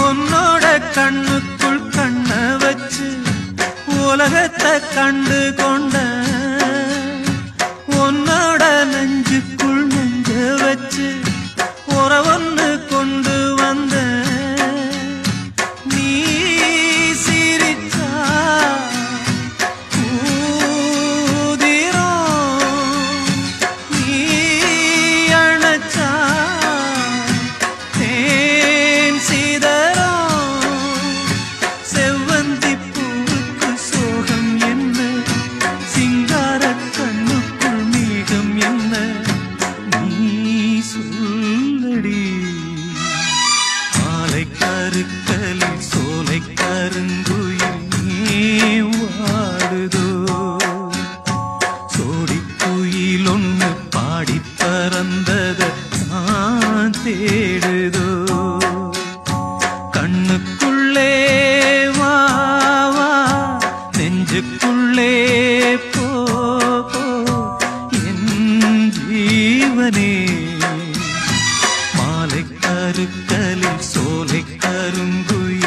உன்னோட கண்ணுக்குள் கண்ண வச்சு உலகத்தை கண்டு கொண்ட உன்னோட நெஞ்சுக்குள் நெஞ்ச வச்சு உறவொன்னு கொண்டு வந்த நீ சிரிச்சா ஊதிரும் நீ அணைச்சா தேன் சிதறும் செவ்வந்தி பூவுக்கு சோகம் என்ன சிங்கார கண்ணுக்குள் மேகம் என்ன நீ சொல்லடி மாலை கருக்கலில் சோலை கருங்குயில் நீ வாடுதோ சோடி குயில் ஒன்று பாடி பறந்தத நான் தேடுதோ கண்ணுக்குள்ளே வா வா நெஞ்சுக்குள்ளே போ போ என் ஜீவனே மாலை கருக்கலில் சோலை கருங்குயில்